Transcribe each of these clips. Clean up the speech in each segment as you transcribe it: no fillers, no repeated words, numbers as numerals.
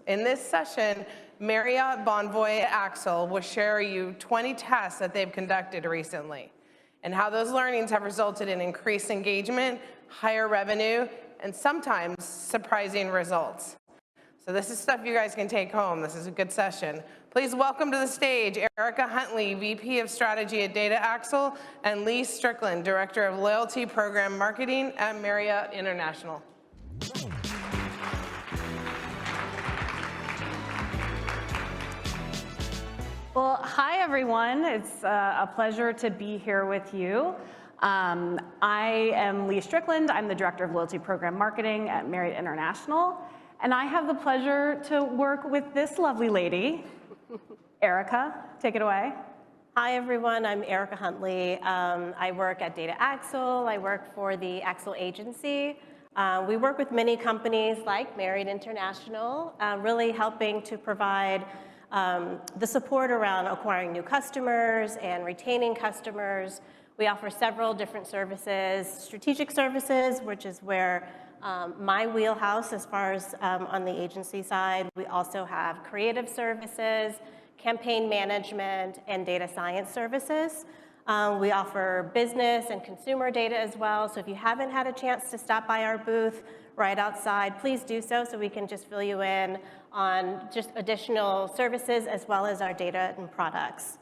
In this session, Marriott Bonvoy Axel will share you 20 tests that they've conducted recently and how those learnings have resulted in increased engagement, higher revenue, and sometimes surprising results. So this is stuff you guys can take home. This is a good session. Please welcome to the stage Erica Huntley, VP of Strategy at Data Axle, and Lee Strickland, Director of Loyalty Program Marketing at Marriott International. Well, hi everyone. It's a pleasure to be here with you. I am Lee Strickland. I'm the Director of Loyalty Program Marketing at Marriott International. And I have the pleasure to work with this lovely lady, Erica. Take it away. Hi everyone, I'm Erica Huntley. I work at Data Axle. I work for the Axle agency. We work with many companies like Marriott International, really helping to provide the support around acquiring new customers and retaining customers. We offer several different services, strategic services, which is where my wheelhouse as far as on the agency side. We also have creative services, campaign management, and data science services. We offer business and consumer data as well. So if you haven't had a chance to stop by our booth right outside, please do so we can just fill you in on just additional services as well as our data and products.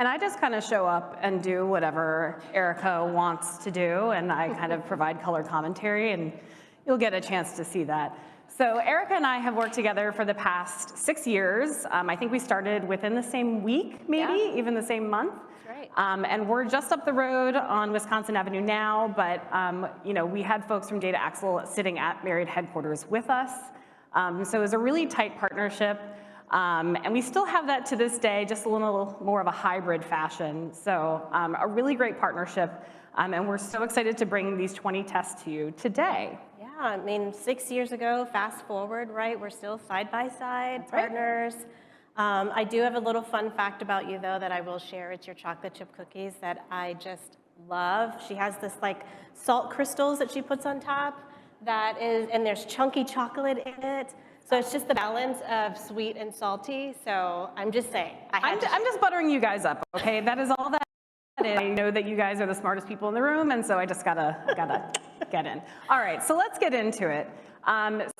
And I just kind of show up and do whatever Erica wants to do, and I kind of provide color commentary, and you'll get a chance to see that. So Erica and I have worked together for the past 6 years. I think we started within the same week, maybe, even the same month. That's right. And we're just up the road on Wisconsin Avenue now, but you know, we had folks from Data Axle sitting at Marriott headquarters with us. So it was a really tight partnership. And we still have that to this day, just a little more of a hybrid fashion. So a really great partnership. And we're so excited to bring these 20 tests to you today. Yeah, I mean, 6 years ago, fast forward, right? We're still side by side partners. Right. I do have a little fun fact about you, though, that I will share. It's your chocolate chip cookies that I just love. She has this like salt crystals that she puts on top that is, and there's chunky chocolate in it. So it's just the balance of sweet and salty. So I'm just saying. I'm just buttering you guys up, okay? That is all that is. I know that you guys are the smartest people in the room, and so I just gotta get in. All right, so let's get into it.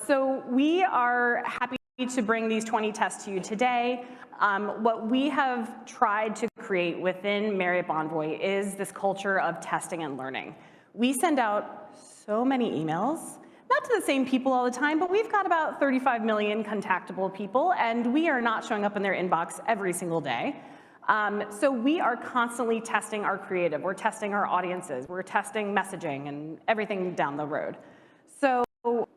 So we are happy to bring these 20 tests to you today. What we have tried to create within Marriott Bonvoy is this culture of testing and learning. We send out so many emails, not to the same people all the time, but we've got about 35 million contactable people, and we are not showing up in their inbox every single day. So we are constantly testing our creative. We're testing our audiences. We're testing messaging and everything down the road. So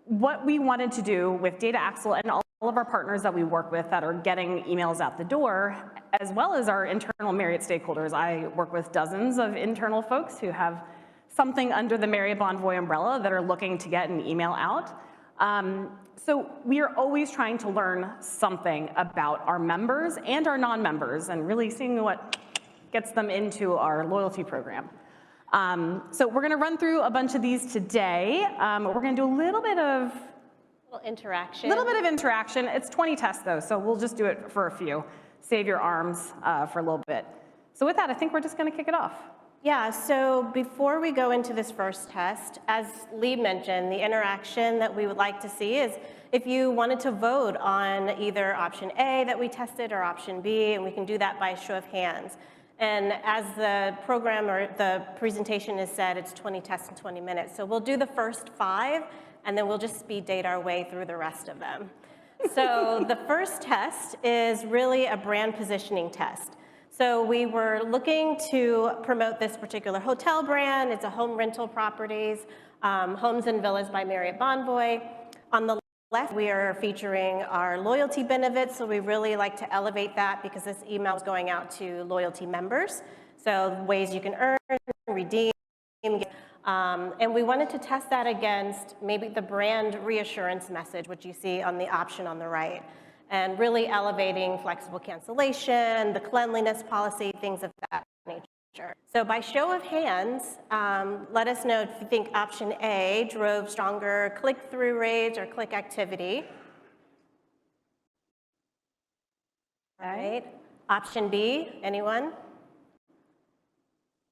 what we wanted to do with Data Axle and all of our partners that we work with that are getting emails out the door, as well as our internal Marriott stakeholders. I work with dozens of internal folks who have something under the Marriott Bonvoy umbrella that are looking to get an email out. So we are always trying to learn something about our members and our non-members and really seeing what gets them into our loyalty program. So we're gonna run through a bunch of these today. We're gonna do a little bit of interaction. It's 20 tests though, so we'll just do it for a few. Save your arms for a little bit. So with that, I think we're just gonna kick it off. Yeah, so before we go into this first test, as Lee mentioned, the interaction that we would like to see is if you wanted to vote on either option A that we tested or option B, and we can do that by a show of hands. And as the program or the presentation is said, it's 20 tests in 20 minutes. So we'll do the first 5, and then we'll just speed date our way through the rest of them. So the first test is really a brand positioning test. So we were looking to promote this particular hotel brand. It's a home rental properties, Homes and Villas by Marriott Bonvoy. On the left, we are featuring our loyalty benefits. So we really like to elevate that because this email is going out to loyalty members. So ways you can earn, redeem, and we wanted to test that against maybe the brand reassurance message, which you see on the option on the right. And really elevating flexible cancellation, the cleanliness policy, things of that nature. So by show of hands, let us know if you think option A drove stronger click-through rates or click activity. right. Option B, anyone?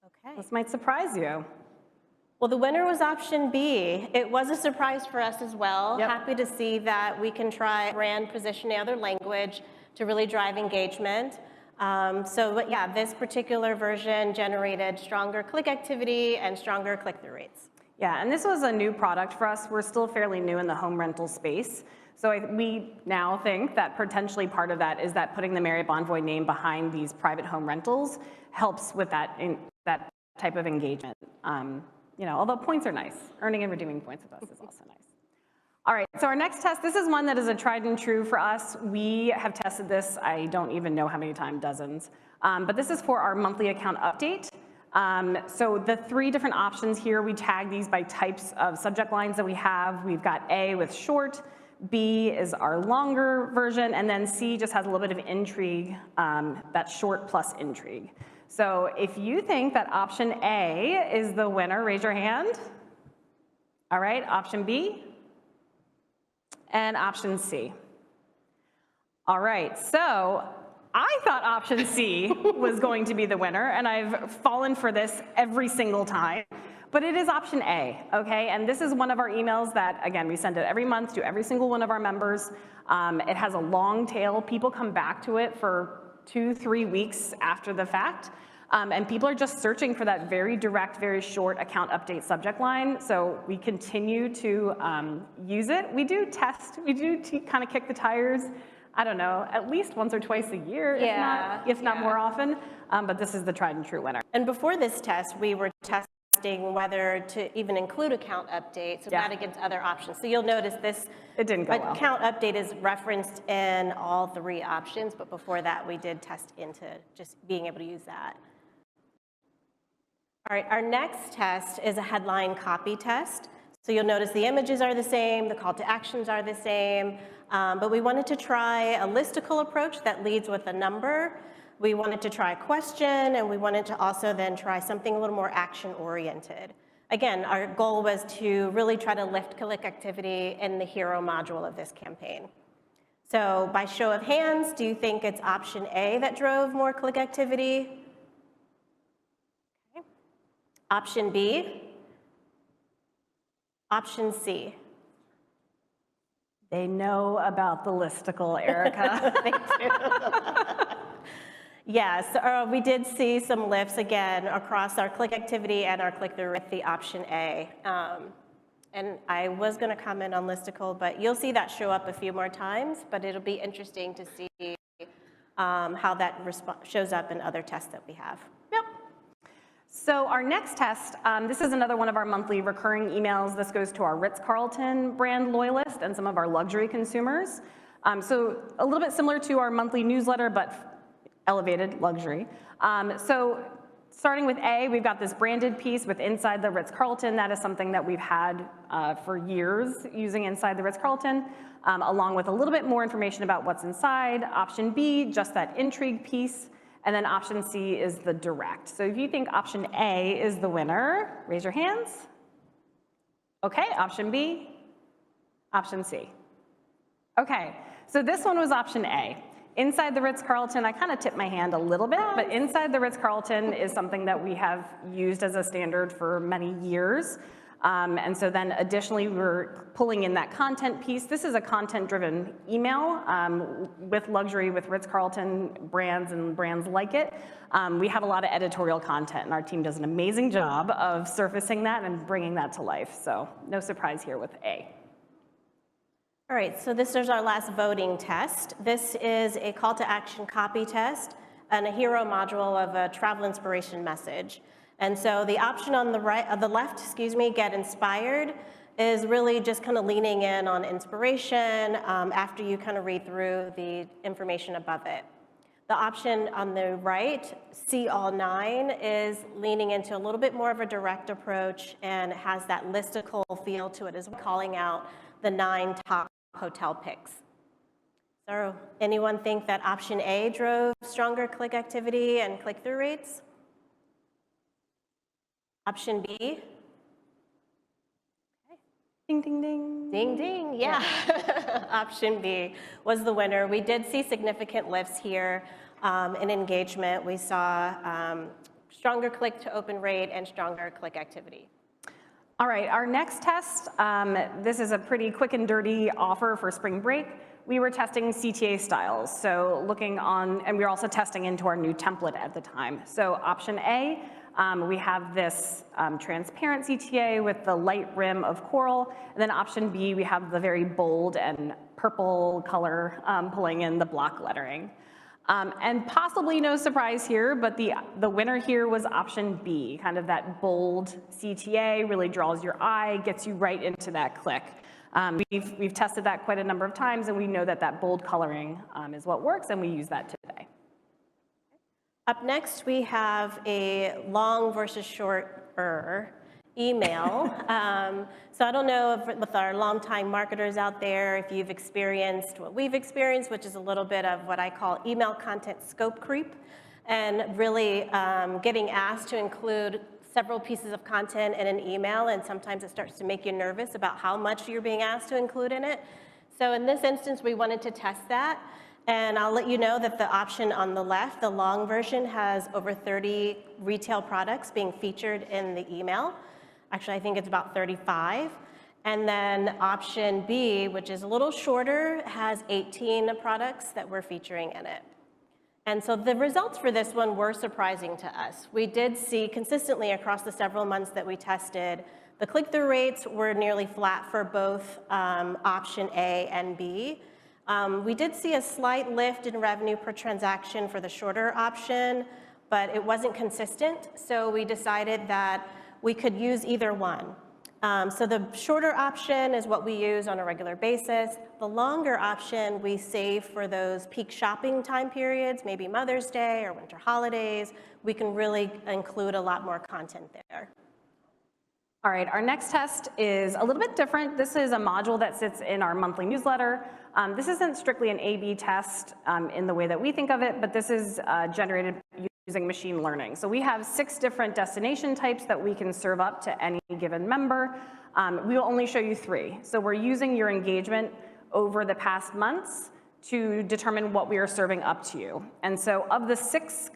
Okay. This might surprise you. Well, the winner was option B. It was a surprise for us as well. Yep. Happy to see that we can try brand positioning, other language to really drive engagement. But yeah, this particular version generated stronger click activity and stronger click-through rates. Yeah, and this was a new product for us. We're still fairly new in the home rental space. So we now think that potentially part of that is that putting the Marriott Bonvoy name behind these private home rentals helps with that type of engagement. Although points are nice. Earning and redeeming points with us is also nice. All right, so our next test, this is one that is a tried and true for us. We have tested this, I don't even know how many times, dozens. But this is for our monthly account update. So the 3 different options here, we tag these by types of subject lines that we have. We've got A with short, B is our longer version, and then C just has a little bit of intrigue, that's short plus intrigue. So if you think that option A is the winner, raise your hand. All right, option B and option C. All right, so I thought option C was going to be the winner, and I've fallen for this every single time, but it is option A, okay? And this is one of our emails that, again, we send it every month to every single one of our members. It has a long tail. People come back to it for 2-3 weeks after the fact. And people are just searching for that very direct, very short account update subject line. So we continue to use it. We do test, we do kind of kick the tires, I don't know, at least once or twice a year, if not more often. But this is the tried and true winner. And before this test, we were testing whether to even include account updates, so that against other options. So you'll notice this It didn't go well. Account update is referenced in all 3 options, but before that, we did test into just being able to use that. All right, our next test is a headline copy test. So you'll notice the images are the same, the call to actions are the same, but we wanted to try a listicle approach that leads with a number. We wanted to try a question, and we wanted to also then try something a little more action-oriented. Again, our goal was to really try to lift click activity in the hero module of this campaign. So by show of hands, do you think it's option A that drove more click activity? Okay. Option B? Option C? They know about the listicle, Erica. They do. Yes, we did see some lifts again across our click activity and our click-through with the option A. And I was going to comment on listicle, but you'll see that show up a few more times, but it'll be interesting to see how that shows up in other tests that we have. Yep. So our next test, this is another one of our monthly recurring emails. This goes to our Ritz-Carlton brand loyalists and some of our luxury consumers. So a little bit similar to our monthly newsletter, but elevated luxury. So starting with A, we've got this branded piece with Inside the Ritz-Carlton. That is something that we've had for years using Inside the Ritz-Carlton, along with a little bit more information about what's inside. Option B, just that intrigue piece. And then option C is the direct. So if you think option A is the winner, raise your hands. Okay, option B, option C. Okay, so this one was option A. Inside the Ritz-Carlton, I kind of tipped my hand a little bit, but Inside the Ritz-Carlton is something that we have used as a standard for many years. And so then additionally, we're pulling in that content piece. This is a content-driven email with luxury, with Ritz-Carlton brands and brands like it. We have a lot of editorial content, and our team does an amazing job of surfacing that and bringing that to life. So no surprise here with A. All right, so this is our last voting test. This is a call to action copy test and a hero module of a travel inspiration message. And so the option on the right, the left, get inspired, is really just kind of leaning in on inspiration after you kind of read through the information above it. The option on the right, see all 9, is leaning into a little bit more of a direct approach, and it has that listicle feel to it as well, calling out the 9 top hotel picks. So anyone think that option A drove stronger click activity and click-through rates? Option B? Okay. Ding, ding, ding. Ding, ding, yeah. Option B was the winner. We did see significant lifts here in engagement. We saw stronger click to open rate and stronger click activity. All right, our next test, this is a pretty quick and dirty offer for spring break. We were testing CTA styles, so looking on, and we were also testing into our new template at the time. So option A, we have this transparent CTA with the light rim of coral, and then option B, we have the very bold and purple color pulling in the block lettering. And possibly no surprise here, but the winner here was option B, kind of that bold CTA, really draws your eye, gets you right into that click. We've tested that quite a number of times, and we know that that bold coloring is what works, and we use that today. Up next, we have a long versus shorter email. So I don't know if with our longtime marketers out there, if you've experienced what we've experienced, which is a little bit of what I call email content scope creep, and really getting asked to include several pieces of content in an email, and sometimes it starts to make you nervous about how much you're being asked to include in it. So in this instance, we wanted to test that. And I'll let you know that the option on the left, the long version, has over 30 retail products being featured in the email. Actually, I think it's about 35. And then option B, which is a little shorter, has 18 products that we're featuring in it. And so the results for this one were surprising to us. We did see consistently across the several months that we tested, the click-through rates were nearly flat for both option A and B. We did see a slight lift in revenue per transaction for the shorter option, but it wasn't consistent, so we decided that we could use either one. So the shorter option is what we use on a regular basis. The longer option we save for those peak shopping time periods, maybe Mother's Day or winter holidays. We can really include a lot more content there. All right, our next test is a little bit different. This is a module that sits in our monthly newsletter. This isn't strictly an A/B test in the way that we think of it, but this is generated using machine learning. So we have 6 different destination types that we can serve up to any given member. We will only show you 3. So we're using your engagement over the past months to determine what we are serving up to you. And so of the 6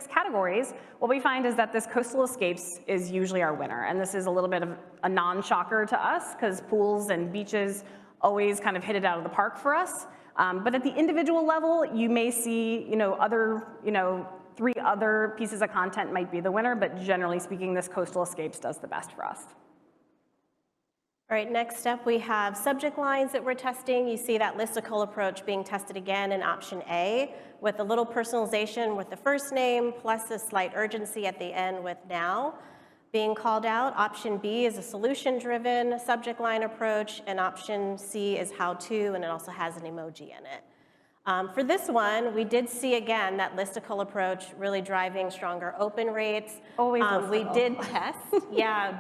categories, what we find is that this coastal escapes is usually our winner. And this is a little bit of a non-shocker to us because pools and beaches always kind of hit it out of the park for us. But at the individual level, you may see, other, 3 other pieces of content might be the winner, but generally speaking, this coastal escapes does the best for us. All right, next up we have subject lines that we're testing. You see that listicle approach being tested again in option A with a little personalization with the first name plus a slight urgency at the end with now being called out. Option B is a solution-driven subject line approach, and option C is how to, and it also has an emoji in it. For this one, we did see again that listicle approach really driving stronger open rates. Always we did test,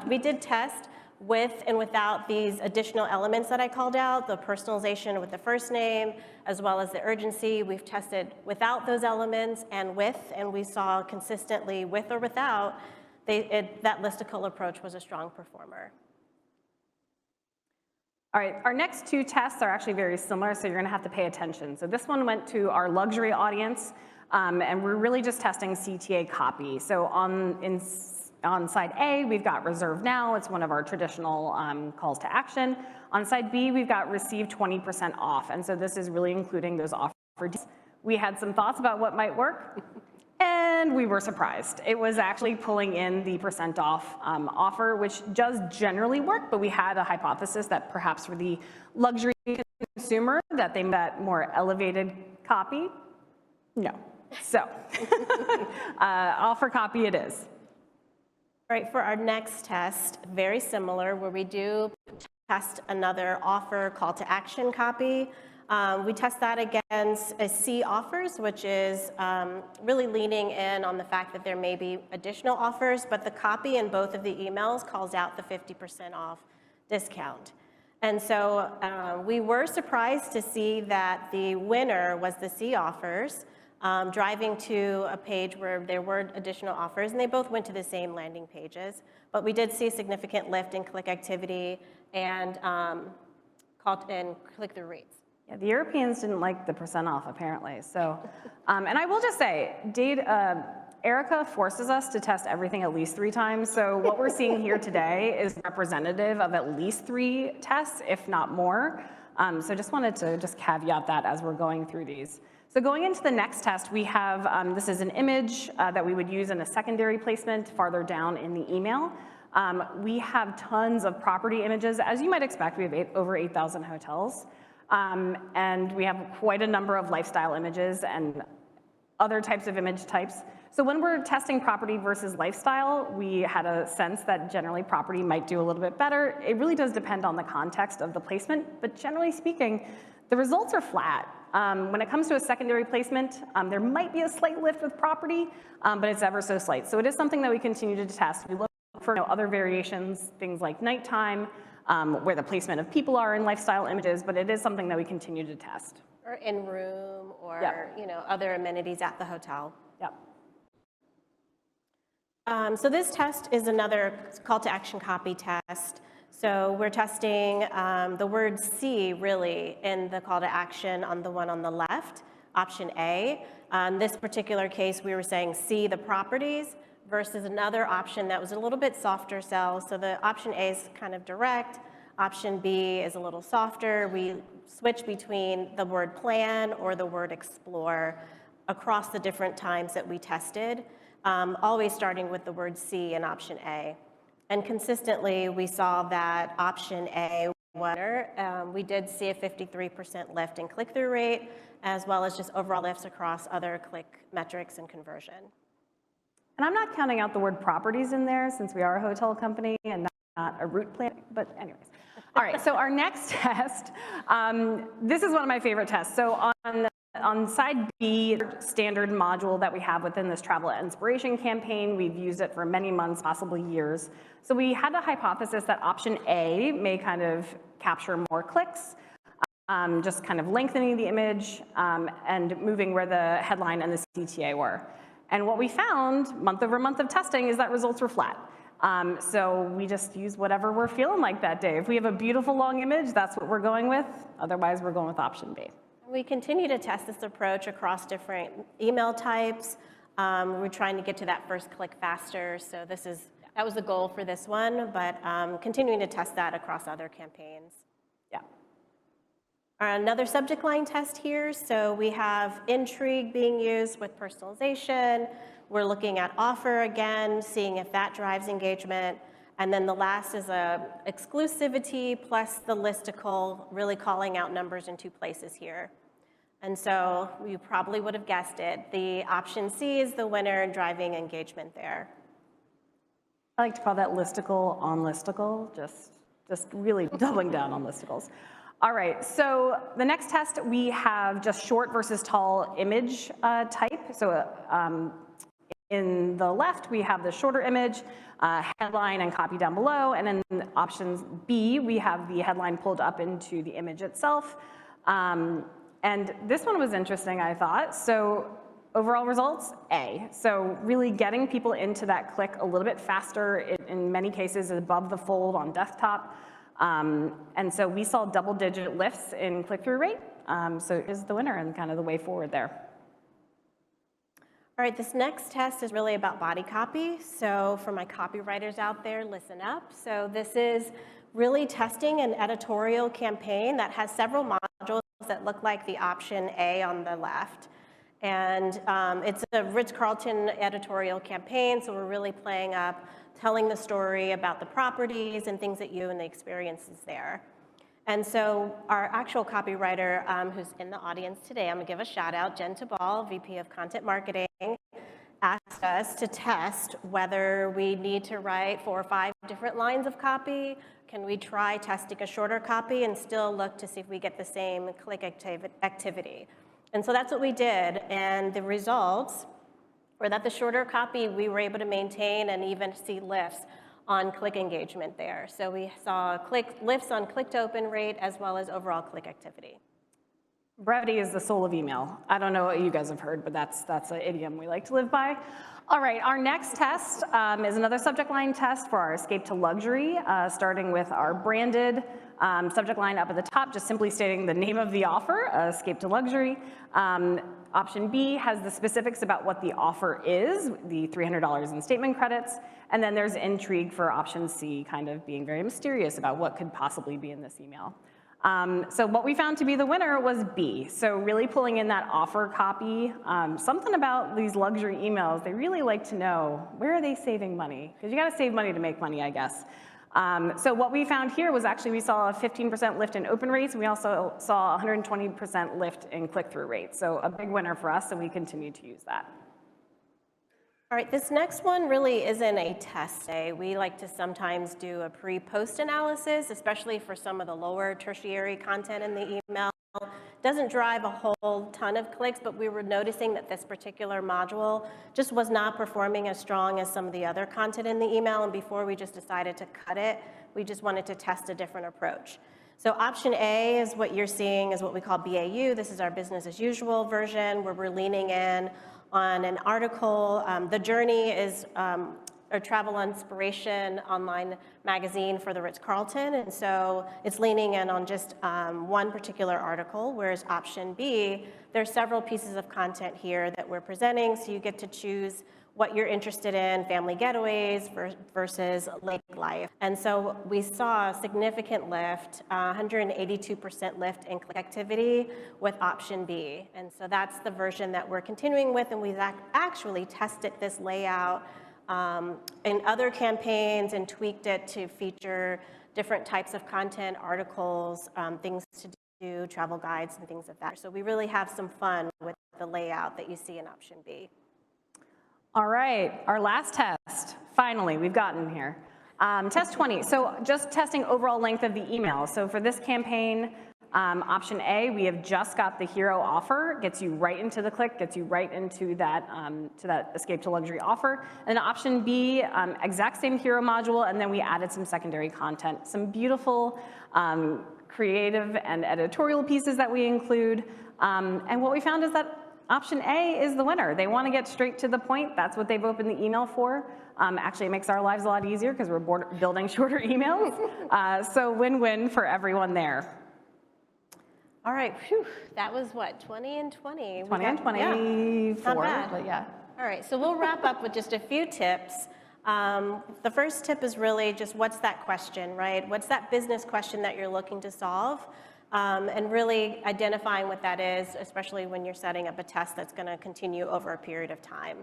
we did test with and without these additional elements that I called out, the personalization with the first name, as well as the urgency. We've tested without those elements and with, and we saw consistently with or without, that listicle approach was a strong performer. All right, our next 2 tests are actually very similar, so you're gonna have to pay attention. So this one went to our luxury audience, and we're really just testing CTA copy. So on side A, we've got reserve now. It's one of our traditional calls to action. On side B, we've got receive 20% off. And so this is really including those offer deals. We had some thoughts about what might work, and we were surprised. It was actually pulling in the % off offer, which does generally work, but we had a hypothesis that perhaps for the luxury consumer, that they met more elevated copy. No. So offer copy it is. All right, for our next test, very similar, where we do test another offer call to action copy. We test that against a C offers, which is really leaning in on the fact that there may be additional offers, but the copy in both of the emails calls out the 50% off discount. And so we were surprised to see that the winner was the C offers, driving to a page where there were additional offers, and they both went to the same landing pages. But we did see significant lift in click activity and click-through rates. Yeah, the Europeans didn't like the % off apparently. So, and I will just say, Erica forces us to test everything at least 3 times. So what we're seeing here today is representative of at least 3 tests, if not more. So just wanted to caveat that as we're going through these. So going into the next test, we have, this is an image that we would use in a secondary placement farther down in the email. We have tons of property images. As you might expect, we have over 8,000 hotels. And we have quite a number of lifestyle images and other types of image types. So when we're testing property versus lifestyle, we had a sense that generally property might do a little bit better. It really does depend on the context of the placement, but generally speaking, the results are flat. When it comes to a secondary placement, there might be a slight lift with property, but it's ever so slight. So it is something that we continue to test. We look for other variations, things like nighttime, where the placement of people are in lifestyle images, but it is something that we continue to test. Or in-room, or Yep. other amenities at the hotel. Yep. So this test is another call to action copy test. So we're testing the word see really in the call to action on the one on the left, option A. In this particular case, we were saying see the properties versus another option that was a little bit softer sell. So the option A is kind of direct. Option B is a little softer. We switch between the word plan or the word explore across the different times that we tested, always starting with the word see in option A. And consistently, we saw that option A winner. We did see a 53% lift in click-through rate, as well as just overall lifts across other click metrics and conversion. And I'm not counting out the word properties in there since we are a hotel company and not a route plan, but anyways. All right, so our next test, this is one of my favorite tests. So on side B, standard module that we have within this travel inspiration campaign, we've used it for many months, possibly years. So we had a hypothesis that option A may kind of capture more clicks, just kind of lengthening the image and moving where the headline and the CTA were. And what we found month over month of testing is that results were flat. So we just use whatever we're feeling like that day. If we have a beautiful long image, that's what we're going with. Otherwise, we're going with option B. We continue to test this approach across different email types. We're trying to get to that first click faster. So that was the goal for this one, but continuing to test that across other campaigns. Yeah. Another subject line test here. So we have intrigue being used with personalization. We're looking at offer again, seeing if that drives engagement. And then the last is a exclusivity plus the listicle, really calling out numbers in 2 places here. And so you probably would have guessed it. The option C is the winner and driving engagement there. I like to call that listicle on listicle, just really doubling down on listicles. All right, so the next test, we have just short versus tall image type. So in the left, we have the shorter image, headline and copy down below, and in options B, we have the headline pulled up into the image itself. And this one was interesting, I thought. So overall results, A. So really getting people into that click a little bit faster, in many cases above the fold on desktop. And so we saw double-digit lifts in click-through rate. So it is the winner and kind of the way forward there. All right, this next test is really about body copy. So for my copywriters out there, listen up. So this is really testing an editorial campaign that has several modules that look like the option A on the left. And it's a Ritz-Carlton editorial campaign, so we're really playing up, telling the story about the properties and things that you and the experiences there. And so our actual copywriter who's in the audience today, I'm gonna give a shout out, Jen Tabal, VP of Content Marketing, asked us to test whether we need to write 4 or 5 different lines of copy. Can we try testing a shorter copy and still look to see if we get the same click activity? And so that's what we did. And the results were that the shorter copy, we were able to maintain and even see lifts on click engagement there. So we saw lifts on click to open rate as well as overall click activity. Brevity is the soul of email. I don't know what you guys have heard, but that's an idiom we like to live by. All right, our next test is another subject line test for our Escape to Luxury, starting with our branded subject line up at the top, just simply stating the name of the offer, Escape to Luxury. Option B has the specifics about what the offer is, the $300 in statement credits, and then there's intrigue for option C, kind of being very mysterious about what could possibly be in this email. So what we found to be the winner was B. So really pulling in that offer copy. Something about these luxury emails, they really like to know, where are they saving money? Because you gotta save money to make money, I guess. So what we found here was actually we saw a 15% lift in open rates, and we also saw 120% lift in click-through rates. So a big winner for us, and we continue to use that. All right, this next one really isn't a test day. We like to sometimes do a pre-post analysis, especially for some of the lower tertiary content in the email. Doesn't drive a whole ton of clicks, but we were noticing that this particular module just was not performing as strong as some of the other content in the email, and before we just decided to cut it, we just wanted to test a different approach. So option A is what you're seeing is what we call BAU. This is our business as usual version, where we're leaning in on an article. The Journey is a travel inspiration online magazine for the Ritz-Carlton, and so it's leaning in on just one particular article, whereas option B, there's several pieces of content here that we're presenting, so you get to choose what you're interested in, family getaways versus lake life. And so we saw a significant lift, 182% lift in click activity with option B. And so that's the version that we're continuing with, and we've actually tested this layout in other campaigns and tweaked it to feature different types of content, articles, things to do, travel guides, and things of that. So we really have some fun with the layout that you see in option B. All right, our last test. Finally, we've gotten here. Test 20, so just testing overall length of the email. So for this campaign, option A, we have just got the hero offer, gets you right into the click, gets you right into that, to that Escape to Luxury offer. And then option B, exact same hero module, and then we added some secondary content, some beautiful creative and editorial pieces that we include. And what we found is that option A is the winner. They want to get straight to the point. That's what they've opened the email for. Actually, it makes our lives a lot easier because we're building shorter emails. So win-win for everyone there. All right, whew, that was what, 20 and 20? 20 and 24, not bad. But yeah. All right, so we'll wrap up with just a few tips. The first tip is really just what's that question, right? What's that business question that you're looking to solve? And really identifying what that is, especially when you're setting up a test that's going to continue over a period of time.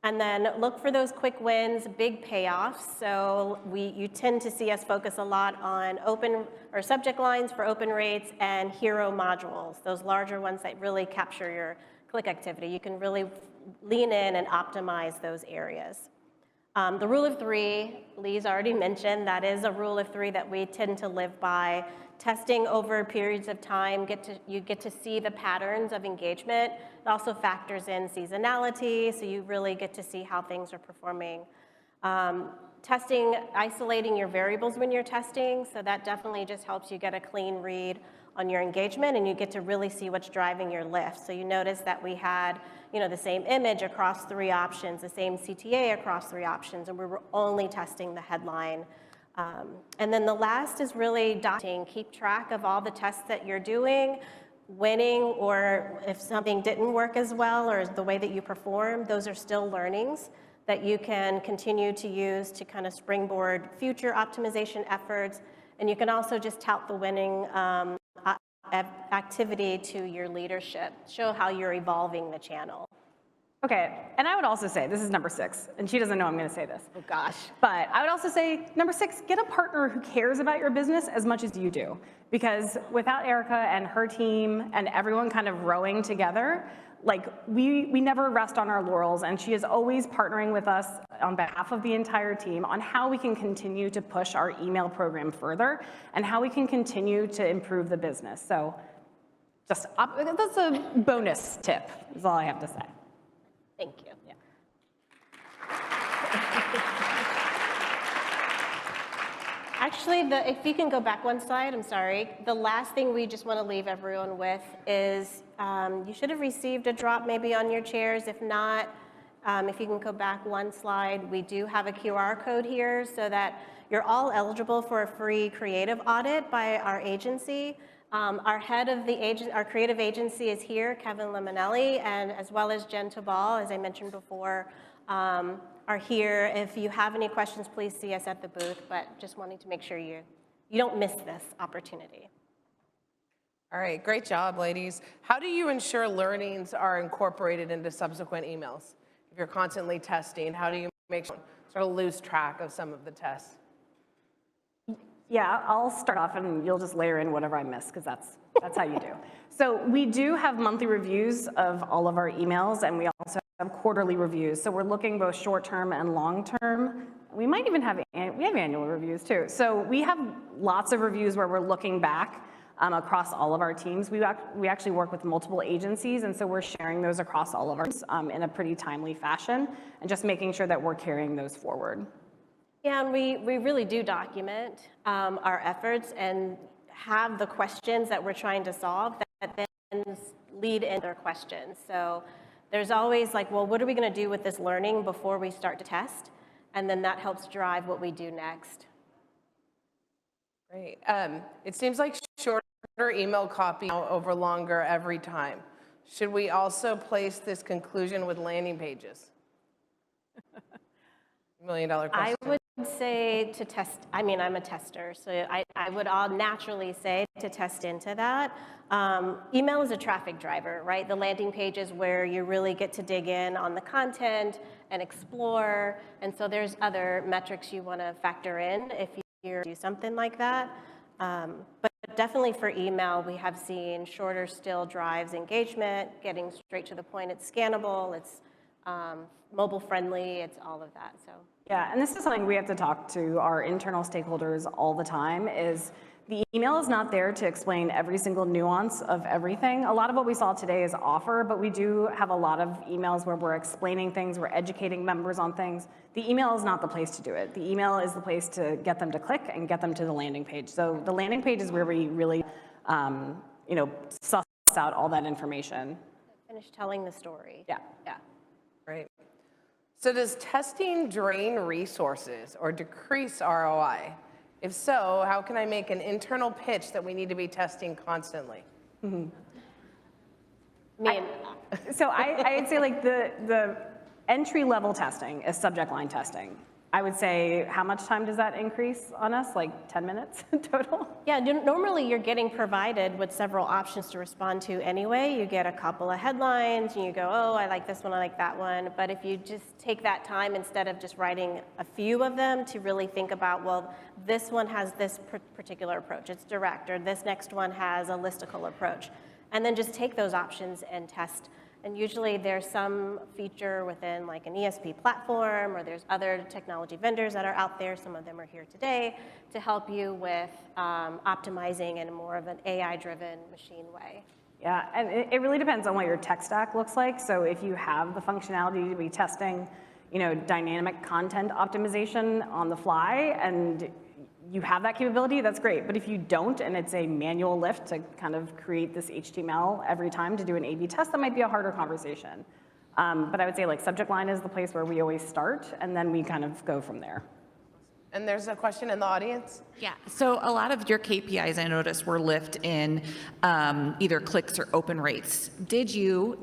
And then look for those quick wins, big payoffs. So you tend to see us focus a lot on open or subject lines for open rates and hero modules, those larger ones that really capture your click activity. You can really lean in and optimize those areas. The rule of three, Lee's already mentioned, that is a rule of three that we tend to live by. Testing over periods of time, you get to see the patterns of engagement. It also factors in seasonality, so you really get to see how things are performing. Testing, isolating your variables when you're testing, so that definitely just helps you get a clean read on your engagement, and you get to really see what's driving your lift. So you notice that we had, the same image across 3 options, the same CTA across 3 options, and we were only testing the headline. And then the last is really documenting. Keep track of all the tests that you're doing, winning, or if something didn't work as well, or the way that you performed, those are still learnings that you can continue to use to kind of springboard future optimization efforts. And you can also just tout the winning activity to your leadership, show how you're evolving the channel. Okay, and I would also say, this is number 6, and she doesn't know I'm gonna say this. Oh gosh. But I would also say, number 6, get a partner who cares about your business as much as you do. Because without Erica and her team and everyone kind of rowing together, like we never rest on our laurels, and she is always partnering with us on behalf of the entire team on how we can continue to push our email program further and how we can continue to improve the business. So just, that's a bonus tip, is all I have to say. Thank you. Yeah. Actually, if you can go back one slide, I'm sorry. The last thing we just want to leave everyone with is you should have received a drop maybe on your chairs. If not, if you can go back one slide, we do have a QR code here so that you're all eligible for a free creative audit by our agency. Our head of our creative agency is here, Kevin Limonelli, and as well as Jen Tabal, as I mentioned before, are here. If you have any questions, please see us at the booth, but just wanting to make sure you don't miss this opportunity. All right, great job, ladies. How do you ensure learnings are incorporated into subsequent emails? If you're constantly testing, how do you make sure you sort of lose track of some of the tests? Yeah, I'll start off and you'll just layer in whatever I miss because that's how you do. So we do have monthly reviews of all of our emails, and we also have quarterly reviews. So we're looking both short-term and long-term. We might even have, we have annual reviews too. So we have lots of reviews where we're looking back across all of our teams. We actually work with multiple agencies, and so we're sharing those across all of our in a pretty timely fashion, and just making sure that we're carrying those forward. Yeah, and we really do document our efforts and have the questions that we're trying to solve that then lead into their questions. So there's always like, well, what are we going to do with this learning before we start to test? And then that helps drive what we do next. Great. It seems like shorter email copy over longer every time. Should we also place this conclusion with landing pages? $1 million question. I would say to test, I mean, I'm a tester, so I would all naturally say to test into that. Email is a traffic driver, right? The landing page is where you really get to dig in on the content and explore, and so there's other metrics you want to factor in if you do something like that. But definitely for email, we have seen shorter still drives engagement, getting straight to the point. It's scannable, it's mobile friendly, it's all of that. So yeah, and this is something we have to talk to our internal stakeholders all the time, is the email is not there to explain every single nuance of everything. A lot of what we saw today is offer, but we do have a lot of emails where we're explaining things, we're educating members on things. The email is not the place to do it. The email is the place to get them to click and get them to the landing page. So the landing page is where we really, suss out all that information. finish telling the story. Yeah. Yeah. Right. So does testing drain resources or decrease ROI? If so, how can I make an internal pitch that we need to be testing constantly? So I'd say like the entry level testing is subject line testing. I would say, how much time does that increase on us? Like 10 minutes total? Yeah, normally you're getting provided with several options to respond to anyway. You get a couple of headlines and you go, oh, I like this one, I like that one. But if you just take that time instead of just writing a few of them to really think about, well, this one has this particular approach, it's direct, or this next one has a listicle approach. And then just take those options and test. And usually there's some feature within like an ESP platform, or there's other technology vendors that are out there, some of them are here today, to help you with optimizing in more of an AI-driven machine way. Yeah, and it really depends on what your tech stack looks like. So if you have the functionality to be testing, dynamic content optimization on the fly, and you have that capability, that's great. But if you don't, and it's a manual lift to kind of create this HTML every time to do an A/B test, that might be a harder conversation. But I would say like subject line is the place where we always start, and then we kind of go from there. And there's a question in the audience. Yeah, so a lot of your KPIs I noticed were lift in either clicks or open rates. Did you,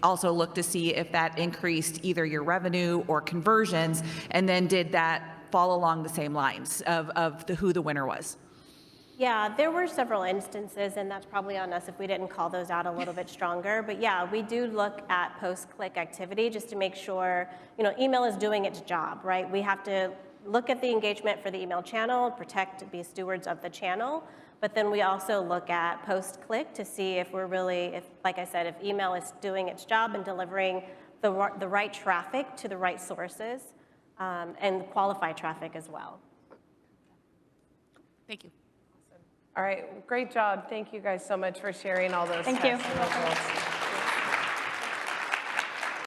also look to see if that increased either your revenue or conversions, and then did that fall along the same lines of who the winner was? Yeah, there were several instances, and that's probably on us if we didn't call those out a little bit stronger. But yeah, we do look at post-click activity just to make sure, email is doing its job, right? We have to look at the engagement for the email channel, protect, be stewards of the channel. But then we also look at post-click to see if we're really, like I said, if email is doing its job and delivering the right traffic to the right sources, and qualified traffic as well. Thank you. All right, great job. Thank you guys so much for sharing all those Thank tests you. and results.